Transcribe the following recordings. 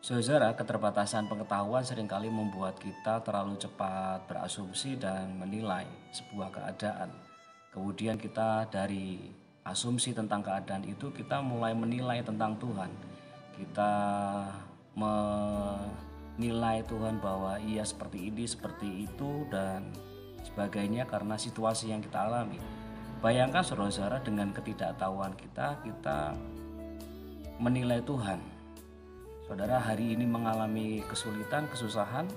Saudara, keterbatasan pengetahuan seringkali membuat kita terlalu cepat berasumsi dan menilai sebuah keadaan. Kemudian kita dari asumsi tentang keadaan itu kita mulai menilai tentang Tuhan. Kita menilai Tuhan bahwa ia seperti ini, seperti itu dan sebagainya karena situasi yang kita alami. Bayangkan saudara-saudara dengan ketidaktahuan kita menilai Tuhan. Saudara hari ini mengalami kesulitan, kesusahan,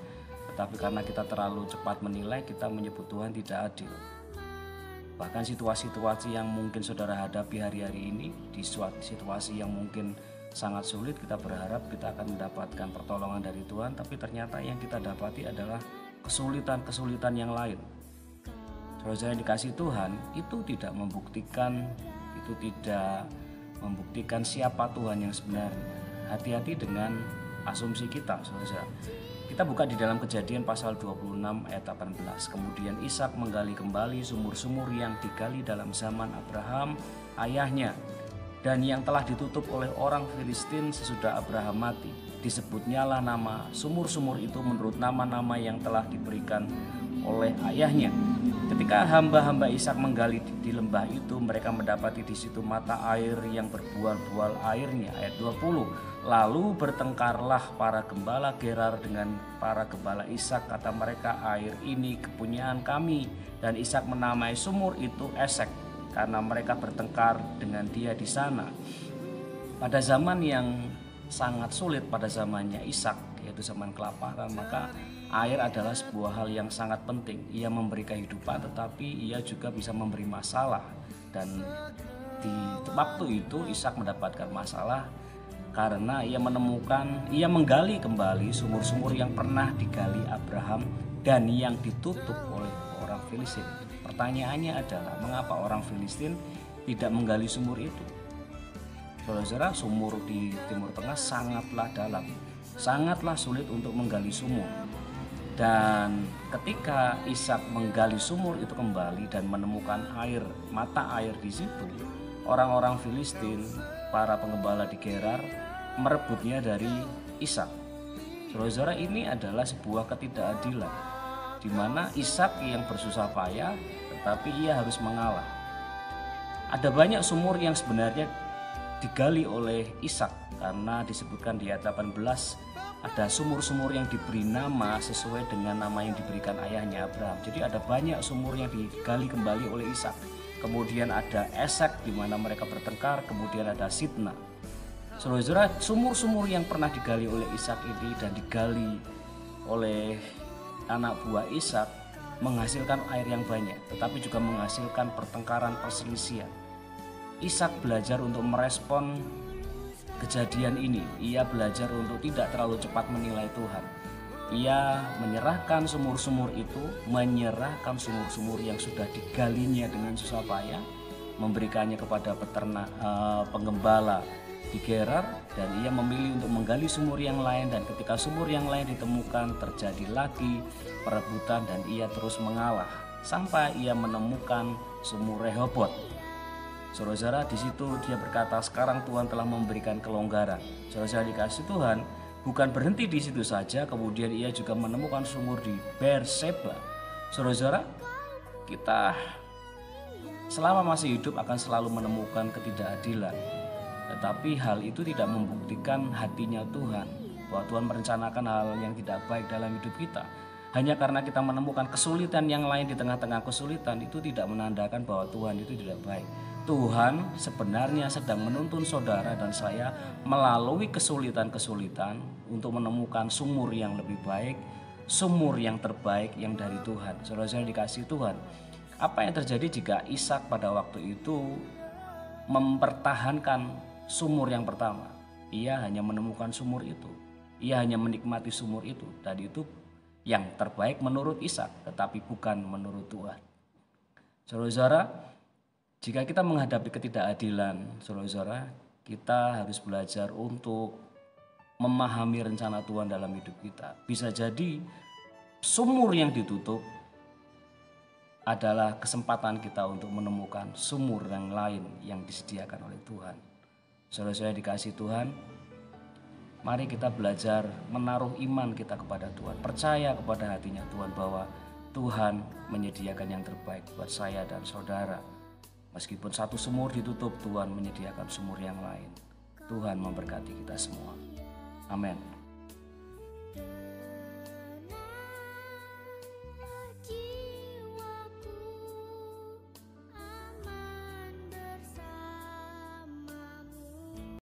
tetapi karena kita terlalu cepat menilai, kita menyebut Tuhan tidak adil. Bahkan situasi-situasi yang mungkin saudara hadapi hari-hari ini, di suatu situasi yang mungkin sangat sulit, kita berharap kita akan mendapatkan pertolongan dari Tuhan, tapi ternyata yang kita dapati adalah kesulitan-kesulitan yang lain. Saudara yang dikasih Tuhan, itu tidak membuktikan siapa Tuhan yang sebenarnya. Hati-hati dengan asumsi kita, saudara. Kita buka di dalam Kejadian pasal 26 ayat 18. Kemudian Ishak menggali kembali sumur-sumur yang digali dalam zaman Abraham ayahnya dan yang telah ditutup oleh orang Filistin sesudah Abraham mati. Disebutnyalah nama sumur-sumur itu menurut nama-nama yang telah diberikan oleh ayahnya. Ketika hamba-hamba Ishak menggali di lembah itu, mereka mendapati di situ mata air yang berbual-bual airnya. Ayat 20. Lalu bertengkarlah para gembala Gerar dengan para gembala Ishak, kata mereka, air ini kepunyaan kami. Dan Ishak menamai sumur itu Esek, karena mereka bertengkar dengan dia di sana. Pada zaman yang sangat sulit, pada zamannya Ishak, yaitu zaman kelaparan, maka air adalah sebuah hal yang sangat penting. Ia memberi kehidupan, tetapi ia juga bisa memberi masalah. Dan di waktu itu Ishak mendapatkan masalah karena ia menggali kembali sumur-sumur yang pernah digali Abraham dan yang ditutup oleh orang Filistin. Pertanyaannya adalah, mengapa orang Filistin tidak menggali sumur itu? Saudara, sumur di Timur Tengah sangatlah dalam, sangatlah sulit untuk menggali sumur. Dan ketika Ishak menggali sumur itu kembali dan menemukan mata air di situ, orang-orang Filistin, para pengembala di Gerar, merebutnya dari Ishak. Saudara, ini adalah sebuah ketidakadilan, di mana Ishak yang bersusah payah, tetapi ia harus mengalah. Ada banyak sumur yang sebenarnya digali oleh Ishak, karena disebutkan di ayat 18 ada sumur-sumur yang diberi nama sesuai dengan nama yang diberikan ayahnya Abraham. Jadi ada banyak sumur yang digali kembali oleh Ishak. Kemudian ada Esek di mana mereka bertengkar, kemudian ada Sitna. Saudara, sumur-sumur yang pernah digali oleh Ishak ini dan digali oleh anak buah Ishak menghasilkan air yang banyak, tetapi juga menghasilkan pertengkaran, perselisihan. Ishak belajar untuk merespon kejadian ini. Ia belajar untuk tidak terlalu cepat menilai Tuhan. Ia menyerahkan sumur-sumur yang sudah digalinya dengan susah payah, memberikannya kepada penggembala di Gerar, dan ia memilih untuk menggali sumur yang lain. Dan ketika sumur yang lain ditemukan, terjadi lagi perebutan dan ia terus mengalah sampai ia menemukan sumur Rehobot. Saudara, di situ dia berkata, sekarang Tuhan telah memberikan kelonggaran. Saudara dikasih Tuhan, bukan berhenti di situ saja, kemudian ia juga menemukan sumur di Berseba. Saudara, kita selama masih hidup akan selalu menemukan ketidakadilan, tetapi hal itu tidak membuktikan hatinya Tuhan, bahwa Tuhan merencanakan hal yang tidak baik dalam hidup kita. Hanya karena kita menemukan kesulitan yang lain di tengah-tengah kesulitan, itu tidak menandakan bahwa Tuhan itu tidak baik. Tuhan sebenarnya sedang menuntun saudara dan saya melalui kesulitan-kesulitan untuk menemukan sumur yang lebih baik, sumur yang terbaik yang dari Tuhan. Saudara-saudara dikasih Tuhan, apa yang terjadi jika Ishak pada waktu itu mempertahankan sumur yang pertama? Ia hanya menemukan sumur itu, ia hanya menikmati sumur itu, dan itu yang terbaik menurut Ishak, tetapi bukan menurut Tuhan. Saudara, jika kita menghadapi ketidakadilan, saudara, kita harus belajar untuk memahami rencana Tuhan dalam hidup kita. Bisa jadi sumur yang ditutup adalah kesempatan kita untuk menemukan sumur yang lain yang disediakan oleh Tuhan. Saudara-saudara dikasih Tuhan, Mari kita belajar menaruh iman kita kepada Tuhan, percaya kepada hatinya Tuhan bahwa Tuhan menyediakan yang terbaik buat saya dan saudara. Meskipun satu sumur ditutup, Tuhan menyediakan sumur yang lain. Tuhan memberkati kita semua. Amin.